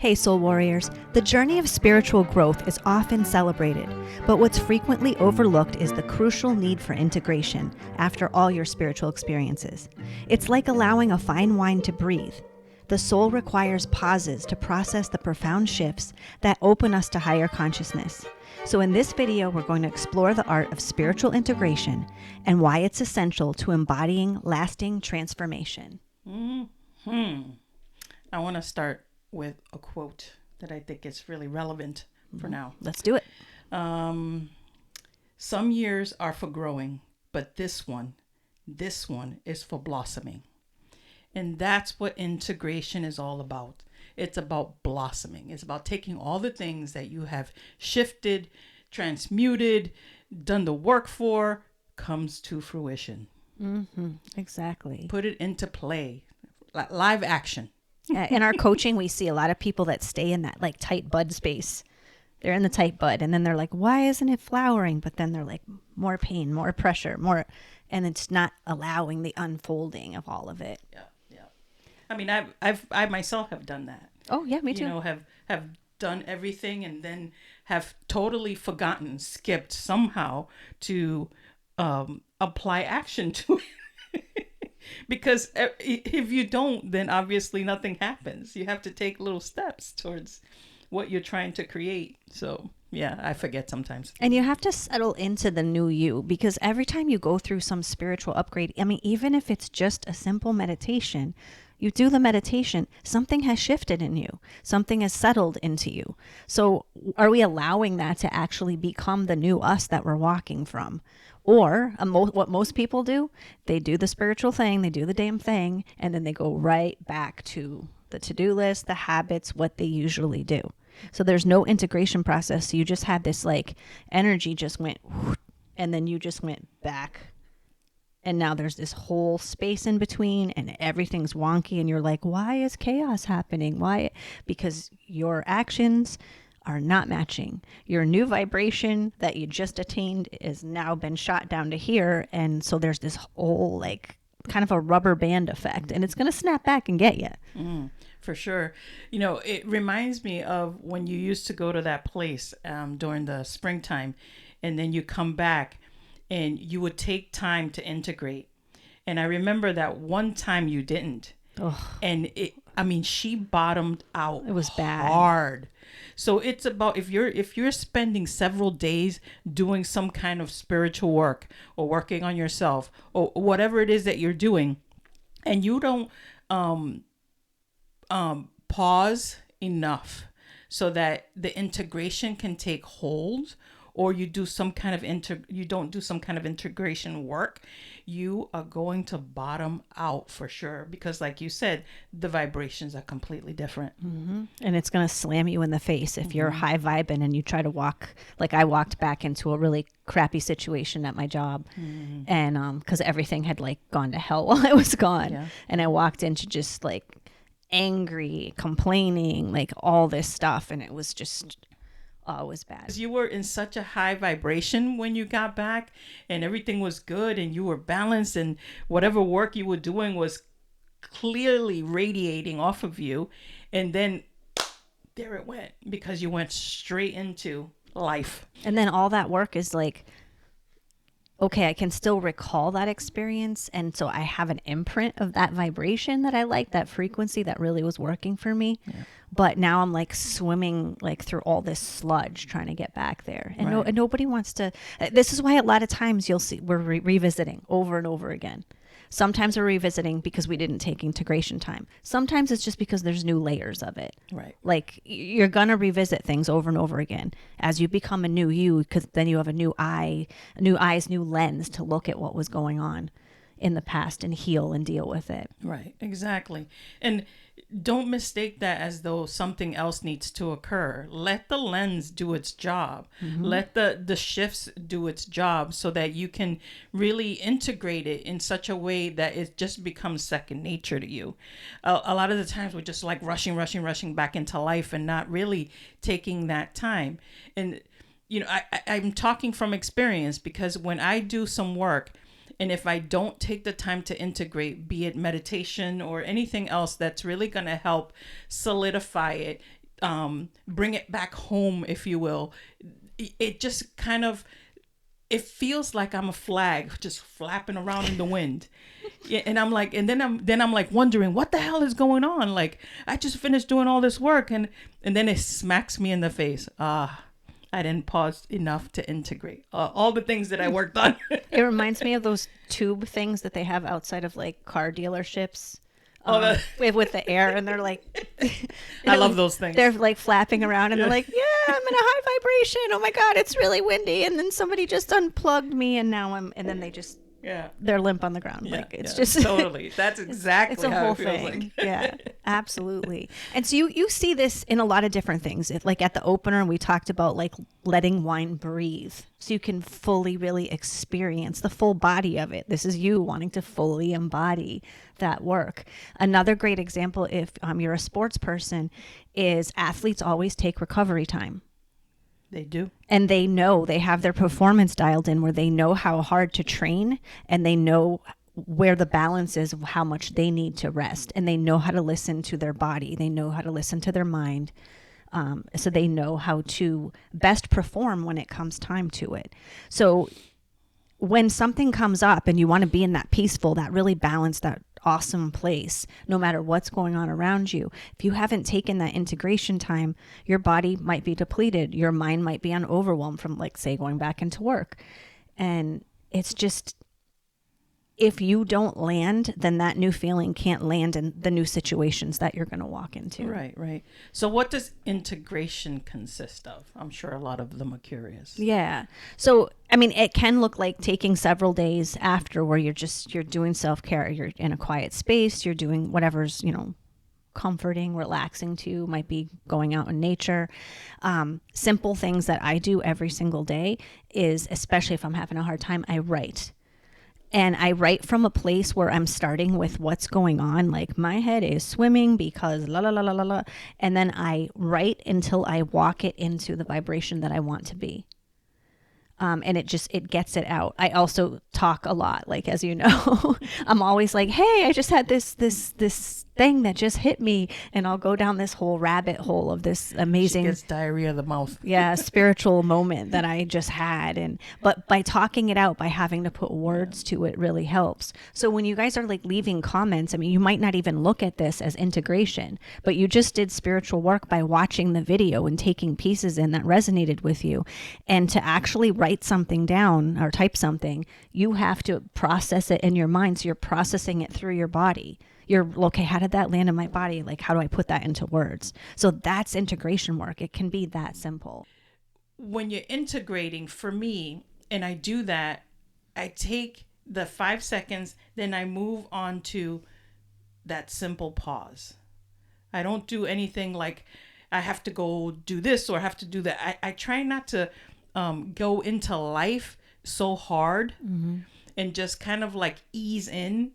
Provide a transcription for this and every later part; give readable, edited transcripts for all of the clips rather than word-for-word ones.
Hey, Soul Warriors. The journey of spiritual growth is often celebrated, but what's frequently overlooked is the crucial need for integration after all your spiritual experiences. It's like allowing a fine wine to breathe. The soul requires pauses to process the profound shifts that open us to higher consciousness. So in this video, we're going to explore the art of spiritual integration and why it's essential to embodying lasting transformation. I want to start with a quote that I think is really relevant for now. Let's do it. Some years are for growing, but this one is for blossoming. And that's what integration is all about. It's about blossoming. It's about taking all the things that you have shifted, transmuted, done the work for, comes to fruition. Exactly. Put it into play, live action. In our coaching, we see a lot of people that stay in that like tight bud space. They're in the tight bud and then they're like, why isn't it flowering? But then they're like, more pain, more pressure, more, and it's not allowing the unfolding of all of it. Yeah. I mean, I myself have done that. Oh yeah, me too. You know, have done everything and then have totally forgotten, skipped somehow to apply action to it. Because if you don't, then obviously nothing happens. You have to take little steps towards what you're trying to create. So yeah, I forget sometimes. And you have to settle into the new you, because every time you go through some spiritual upgrade, I mean, even if it's just a simple meditation, you do the meditation, something has shifted in you. Something has settled into you. So are we allowing that to actually become the new us that we're walking from? Or what most people do, they do the spiritual thing, they do the damn thing, and then they go right back to the to-do list, the habits, what they usually do. So there's no integration process. So you just had this like energy just went, and then you just went back. And now there's this whole space in between and everything's wonky. And you're like, why is chaos happening? Why? Because your actions are not matching. Your new vibration that you just attained is now been shot down to here. And so there's this whole like kind of a rubber band effect, and it's going to snap back and get you. For sure. You know, it reminds me of when you used to go to that place during the springtime, and then you come back and you would take time to integrate. And I remember that one time you didn't. And she bottomed out. It was bad. Hard. So it's about if you're spending several days doing some kind of spiritual work or working on yourself or whatever it is that you're doing, and you don't pause enough so that the integration can take hold, or you do some kind of you don't do some kind of integration work, you are going to bottom out for sure. Because like you said, the vibrations are completely different. And it's going to slam you in the face if you're high vibing and you try to walk. Like I walked back into a really crappy situation at my job, and because everything had like gone to hell while I was gone. Yeah. And I walked into just like angry, complaining, like all this stuff. And it was just, it was bad. You were in such a high vibration when you got back and everything was good and you were balanced and whatever work you were doing was clearly radiating off of you. And then there it went, because you went straight into life. And then all that work is like, okay, I can still recall that experience. And so I have an imprint of that vibration that I like, that frequency that really was working for me. Yeah. But now I'm like swimming like through all this sludge trying to get back there. And, right. And nobody wants to. This is why a lot of times you'll see we're revisiting over and over again. Sometimes we're revisiting because we didn't take integration time. Sometimes it's just because there's new layers of it. Right. Like you're going to revisit things over and over again as you become a new you, because then you have a new eyes, new lens to look at what was going on in the past and heal and deal with it. Right. Exactly. And don't mistake that as though something else needs to occur. Let the lens do its job. Let the shifts do its job so that you can really integrate it in such a way that it just becomes second nature to you. A lot of the times we're just like rushing back into life and not really taking that time. And, you know, I'm talking from experience, because when I do some work, and if I don't take the time to integrate, be it meditation or anything else that's really going to help solidify it, bring it back home, if you will, it just kind of, it feels like I'm a flag just flapping around in the wind. Yeah, and I'm like, and then I'm like wondering what the hell is going on. Like, I just finished doing all this work, and then it smacks me in the face. I didn't pause enough to integrate all the things that I worked on. It reminds me of those tube things that they have outside of like car dealerships. With the air, and they're like, I love those things. They're like flapping around, and they're like, yeah, I'm in a high vibration. Oh my God, it's really windy. And then somebody just unplugged me, and now and then they just, they're limp on the ground. Yeah, like it's just totally. That's exactly it's a how whole it feels thing. like. Yeah, absolutely. And so you see this in a lot of different things. Like at the opener, we talked about like letting wine breathe, so you can fully really experience the full body of it. This is you wanting to fully embody that work. Another great example, if you're a sports person, is athletes always take recovery time. They do. And they know, they have their performance dialed in where they know how hard to train, and they know where the balance is of how much they need to rest, and they know how to listen to their body. They know how to listen to their mind. So they know how to best perform when it comes time to it. So when something comes up and you want to be in that peaceful, that really balanced, that awesome place, no matter what's going on around you, if you haven't taken that integration time, your body might be depleted. Your mind might be on overwhelm from, like, say, going back into work. And it's just, if you don't land, then that new feeling can't land in the new situations that you're going to walk into. Right, right. So what does integration consist of? I'm sure a lot of them are curious. Yeah. So, I mean, it can look like taking several days after where you're doing self-care. You're in a quiet space. You're doing whatever's, comforting, relaxing to you. Might be going out in nature. Simple things that I do every single day is, especially if I'm having a hard time, I write. And I write from a place where I'm starting with what's going on. Like, my head is swimming because la la la la la la. And then I write until I walk it into the vibration that I want to be. And it gets it out. I also talk a lot, like, as you know. I'm always like, hey, I just had this thing that just hit me, and I'll go down this whole rabbit hole of this amazing, she gets diarrhea of the mouth. Yeah, spiritual moment that I just had. But by talking it out, by having to put words to it, really helps. So when you guys are like leaving comments, I mean, you might not even look at this as integration, but you just did spiritual work by watching the video and taking pieces in that resonated with you. And to actually write something down or type something, you have to process it in your mind. So you're processing it through your body. You're, okay, how did that land in my body? Like, how do I put that into words? So that's integration work. It can be that simple. When you're integrating, for me, and I do that, I take the 5 seconds, then I move on to that simple pause. I don't do anything like I have to go do this or I have to do that. I try not to go into life so hard, and just kind of like ease in.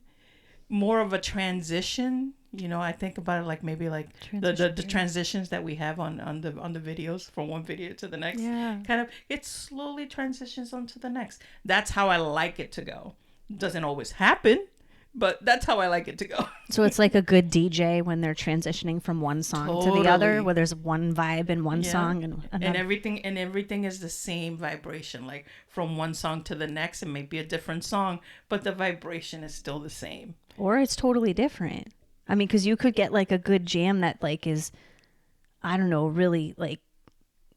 More of a transition, I think about it like maybe like the transitions that we have on the videos from one video to the next. Yeah. Kind of, it slowly transitions onto the next. That's how I like it to go. Doesn't always happen, but that's how I like it to go. So it's like a good DJ when they're transitioning from one song to the other, where there's one vibe in one song and everything is the same vibration. Like, from one song to the next, it may be a different song, but the vibration is still the same. Or it's totally different. I mean, because you could get like a good jam that like is, I don't know, really like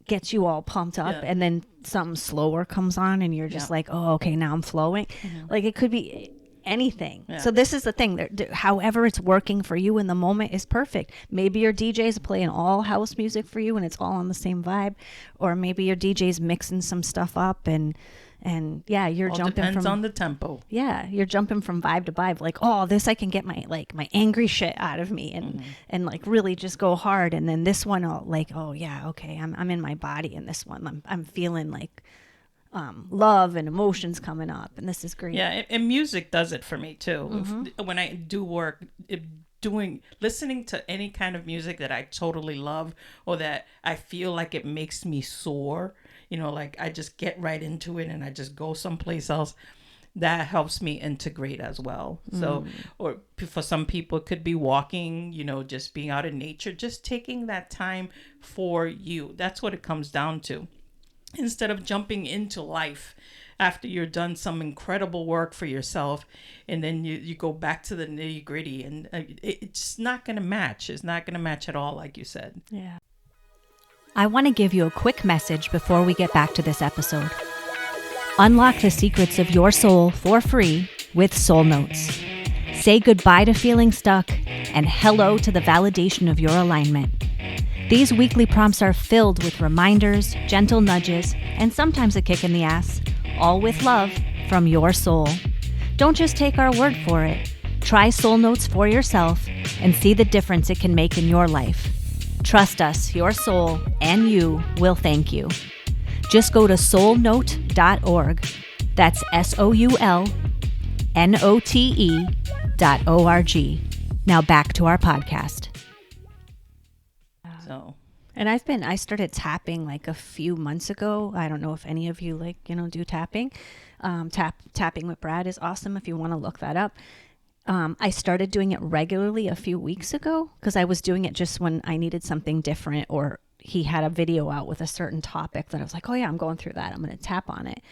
gets you all pumped up, and then something slower comes on and you're just like, oh, okay, now I'm flowing. Like, it could be anything. So this is the thing, however it's working for you in the moment is perfect. Maybe your DJ's playing all house music for you and it's all on the same vibe, or maybe your DJ's mixing some stuff up and you're all jumping depends from on the tempo. You're jumping from vibe to vibe, like, oh, this I can get my angry shit out of me and like really just go hard, and then this one I'll like, oh yeah, okay, I'm in my body in this one. I'm feeling like love and emotions coming up, and this is great. Yeah, and music does it for me too. When I do work, listening to any kind of music that I totally love or that I feel like it makes me soar, like I just get right into it and I just go someplace else. that helps me integrate as well. So, or for some people, it could be walking, just being out in nature, just taking that time for you. That's what it comes down to. Instead of jumping into life after you're done some incredible work for yourself, and then you go back to the nitty gritty, and it's not going to match. It's not going to match at all, like you said. Yeah. I want to give you a quick message before we get back to this episode. Unlock the secrets of your soul for free with Soul Notes. Say goodbye to feeling stuck and hello to the validation of your alignment. These weekly prompts are filled with reminders, gentle nudges, and sometimes a kick in the ass, all with love from your soul. Don't just take our word for it. Try Soul Notes for yourself and see the difference it can make in your life. Trust us, your soul and you will thank you. Just go to soulnote.org. That's SOULNOTE.org. Now back to our podcast. So, and I started tapping like a few months ago. I don't know if any of you do tapping. Tapping with Brad is awesome if you want to look that up. I started doing it regularly a few weeks ago because I was doing it just when I needed something different, or he had a video out with a certain topic that I was like, oh yeah, I'm going through that. I'm going to tap on it.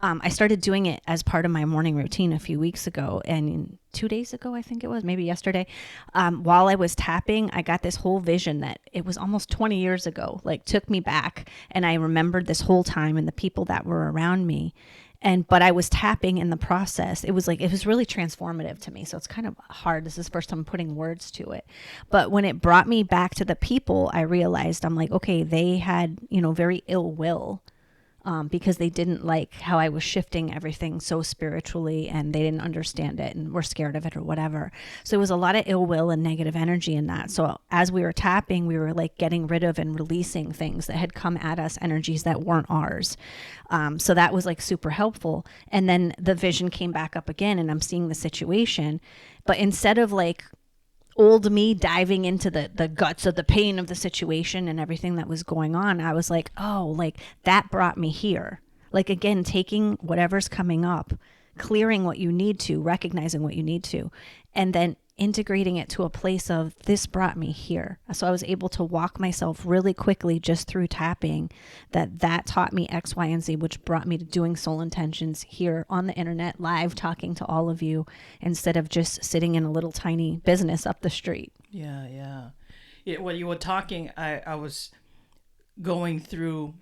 I started doing it as part of my morning routine a few weeks ago, and 2 days ago, I think it was, maybe yesterday, while I was tapping, I got this whole vision that it was almost 20 years ago, like took me back. And I remembered this whole time and the people that were around me. But I was tapping in the process. It was really transformative to me. So it's kind of hard. This is the first time I'm putting words to it. But when it brought me back to the people, I realized I'm like, okay, they had, very ill will. Because they didn't like how I was shifting everything so spiritually, and they didn't understand it and were scared of it or whatever. So it was a lot of ill will and negative energy in that. So as we were tapping, we were like getting rid of and releasing things that had come at us, energies that weren't ours. So that was like super helpful. And then the vision came back up again, and I'm seeing the situation. But instead of like old me diving into the guts of the pain of the situation and everything that was going on, I was like, oh, like that brought me here. Like, again, taking whatever's coming up, clearing what you need to, recognizing what you need to, and then integrating it to a place of this brought me here. So I was able to walk myself really quickly just through tapping that taught me X, Y, and Z, which brought me to doing soul intentions here on the internet, live, talking to all of you, instead of just sitting in a little tiny business up the street. Yeah. When you were talking, I was going through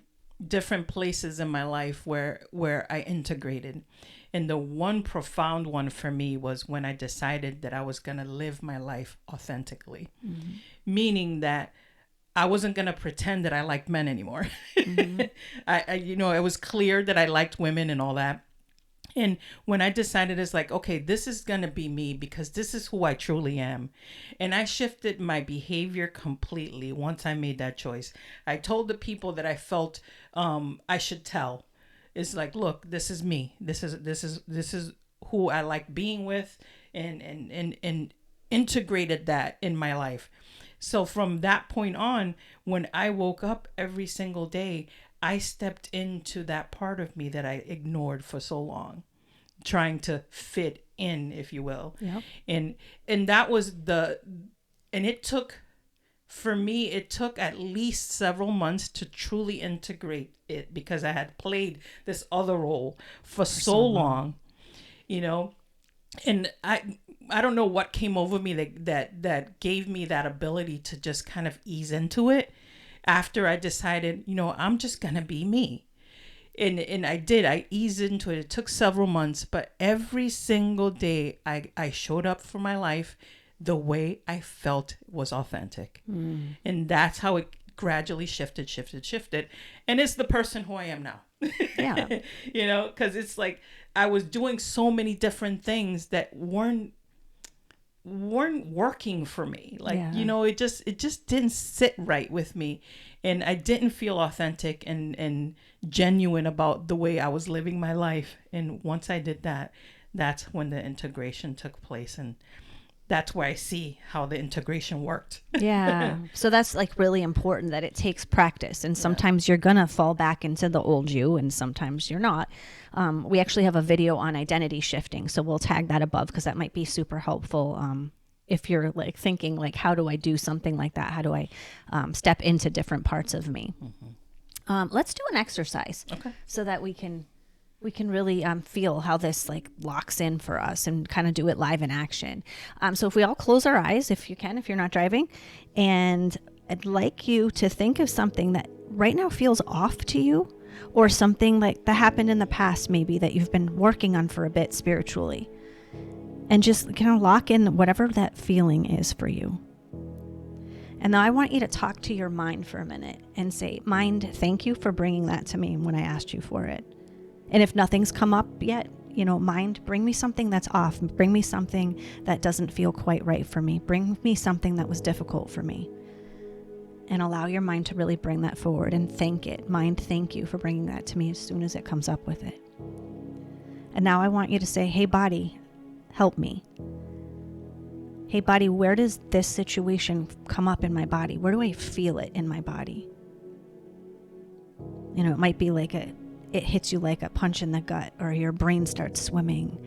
different places in my life where I integrated. And the one profound one for me was when I decided that I was going to live my life authentically, meaning that I wasn't going to pretend that I liked men anymore. It was clear that I liked women and all that. And when I decided, it's like, okay, this is going to be me because this is who I truly am. And I shifted my behavior completely once I made that choice. I told the people that I felt I should tell. It's like, look, this is me. This is who I like being with, and integrated that in my life. So from that point on, when I woke up every single day, I stepped into that part of me that I ignored for so long, trying to fit in, if you will. Yep. And that was and it took, for me, it took at least several months to truly integrate it, because I had played this other role for so long, and I don't know what came over me that gave me that ability to just kind of ease into it after I decided, I'm just going to be me. And I did. I eased into it. It took several months, but every single day I showed up for my life the way I felt was authentic. And that's how it gradually shifted. And it's the person who I am now. Yeah. Because it's like I was doing so many different things that weren't working for me. Like, it just didn't sit right with me. And I didn't feel authentic and genuine about the way I was living my life. And once I did that, that's when the integration took place. And that's where I see how the integration worked. Yeah. So that's like really important, that it takes practice. And sometimes you're going to fall back into the old you and sometimes you're not. We actually have a video on identity shifting. So we'll tag that above because that might be super helpful. If you're like thinking like, how do I do something like that? How do I step into different parts of me? Let's do an exercise so that we can really feel how this like locks in for us and kind of do it live in action. So if we all close our eyes, if you can, if you're not driving, and I'd like you to think of something that right now feels off to you, or something like that happened in the past, maybe that you've been working on for a bit spiritually, and just kind of lock in whatever that feeling is for you. And now I want you to talk to your mind for a minute and say, mind, thank you for bringing that to me when I asked you for it. And if nothing's come up yet, mind, bring me something that's off. Bring me something that doesn't feel quite right for me. Bring me something that was difficult for me. And allow your mind to really bring that forward and thank it. Mind, thank you for bringing that to me as soon as it comes up with it. And now I want you to say, hey, body, help me. Hey, body, where does this situation come up in my body? Where do I feel it in my body? It might be like it hits you like a punch in the gut, or your brain starts swimming,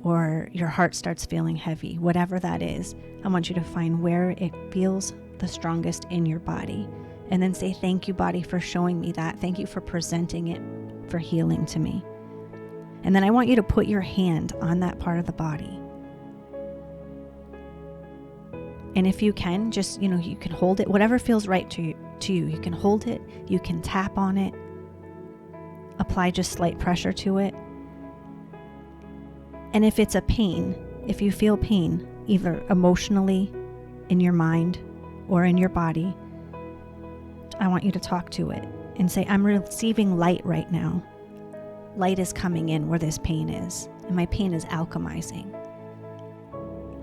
or your heart starts feeling heavy. Whatever that is, I want you to find where it feels the strongest in your body. And then say, thank you, body, for showing me that. Thank you for presenting it for healing to me. And then I want you to put your hand on that part of the body. And if you can, just, you can hold it, whatever feels right to you. You can hold it, you can tap on it, apply just slight pressure to it. And if it's a pain, if you feel pain, either emotionally, in your mind, or in your body, I want you to talk to it and say, I'm receiving light right now. Light is coming in where this pain is, and my pain is alchemizing.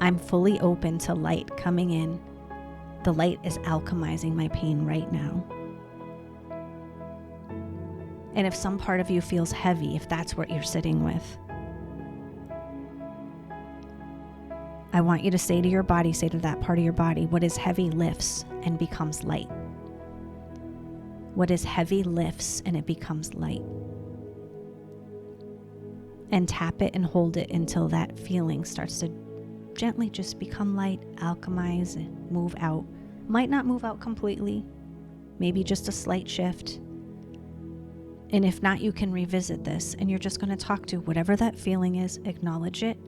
I'm fully open to light coming in. The light is alchemizing my pain right now. And if some part of you feels heavy, if that's what you're sitting with, I want you to say to your body, say to that part of your body, what is heavy lifts and becomes light. What is heavy lifts and it becomes light. And tap it and hold it until that feeling starts to gently just become light, alchemize, and move out. Might not move out completely, maybe just a slight shift. And if not, you can revisit this, and you're just going to talk to whatever that feeling is, acknowledge it,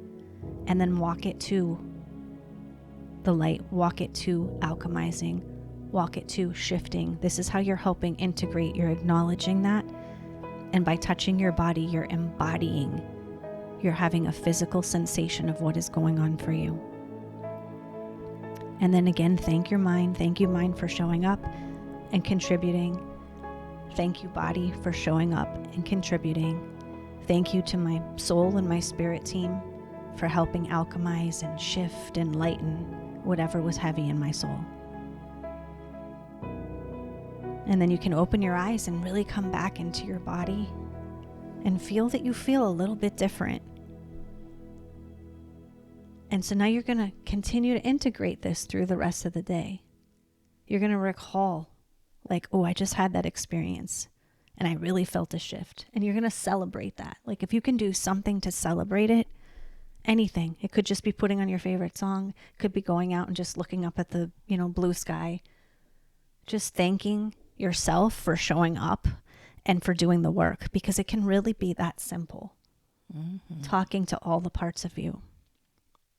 and then walk it to the light, walk it to alchemizing, walk it to shifting. This is how you're helping integrate. You're acknowledging that, and by touching your body, you're embodying. You're having a physical sensation of what is going on for you. And then again, thank your mind. Thank you, mind, for showing up and contributing. Thank you, body, for showing up and contributing. Thank you to my soul and my spirit team for helping alchemize and shift and lighten whatever was heavy in my soul. And then you can open your eyes and really come back into your body and feel that you feel a little bit different. And so now you're going to continue to integrate this through the rest of the day. You're going to recall, like, oh, I just had that experience and I really felt a shift. And you're going to celebrate that. Like, if you can do something to celebrate it, anything. It could just be putting on your favorite song. It could be going out and just looking up at the, blue sky. Just thanking yourself for showing up and for doing the work, because it can really be that simple. Mm-hmm. Talking to all the parts of you.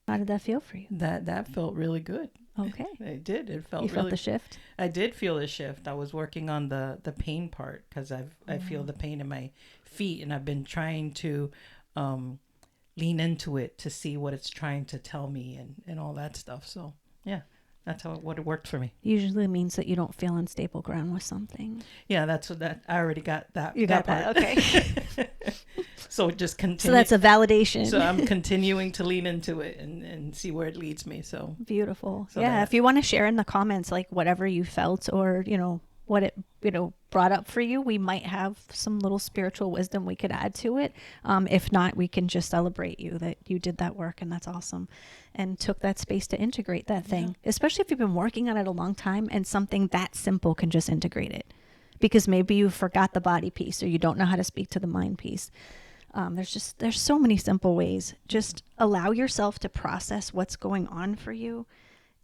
How did that feel for you? That felt really good. Okay. It did. It felt You really... felt the shift? I did feel the shift. I was working on the pain part, because I feel the pain in my feet, and I've been trying to lean into it to see what it's trying to tell me and all that stuff. So, yeah. That's what it worked for me. Usually means that you don't feel on stable ground with something. Yeah, that's what that I already got that. You got that part. Okay. So just continue. So that's a validation. So I'm continuing to lean into it and see where it leads me. So beautiful. So yeah. If you want to share in the comments, like whatever you felt, or what it, brought up for you. We might have some little spiritual wisdom we could add to it. If not, we can just celebrate you that you did that work, and that's awesome, and took that space to integrate that thing, especially if you've been working on it a long time and something that simple can just integrate it, because maybe you forgot the body piece or you don't know how to speak to the mind piece. There's so many simple ways. Just allow yourself to process what's going on for you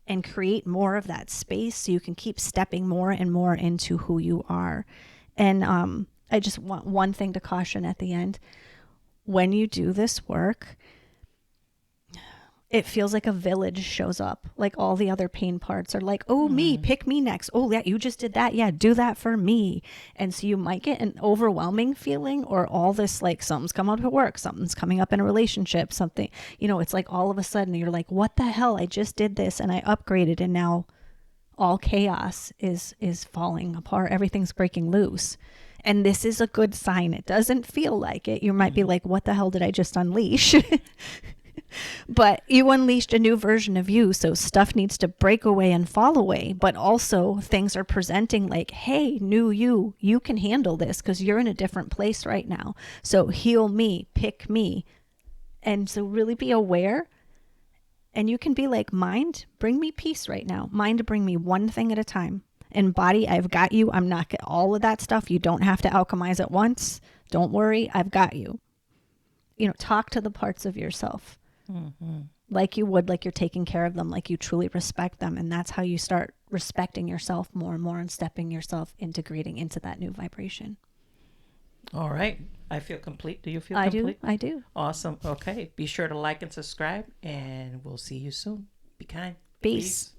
and create more of that space so you can keep stepping more and more into who you are. And I just want one thing to caution at the end. When you do this work, it feels like a village shows up. Like all the other pain parts are like, oh, me, pick me next. Oh, yeah, you just did that. Yeah, do that for me. And so you might get an overwhelming feeling, or all this, like, something's come up at work, something's coming up in a relationship, something, it's like all of a sudden you're like, what the hell? I just did this and I upgraded, and now all chaos is falling apart. Everything's breaking loose. And this is a good sign. It doesn't feel like it. You might be like, what the hell did I just unleash? But you unleashed a new version of you. So stuff needs to break away and fall away. But also things are presenting like, hey, new you can handle this because you're in a different place right now. So heal me, pick me. And so really be aware. And you can be like, mind, bring me peace right now. Mind, bring me one thing at a time. And body, I've got you. I'm not all of that stuff. You don't have to alchemize at once. Don't worry. I've got you. Talk to the parts of yourself. Like you would, like you're taking care of them, like you truly respect them. And that's how you start respecting yourself more and more and stepping yourself, integrating into that new vibration. All right. I feel complete. Do you feel complete? I do. Awesome. Okay. Be sure to like and subscribe, and we'll see you soon. Be kind. Peace.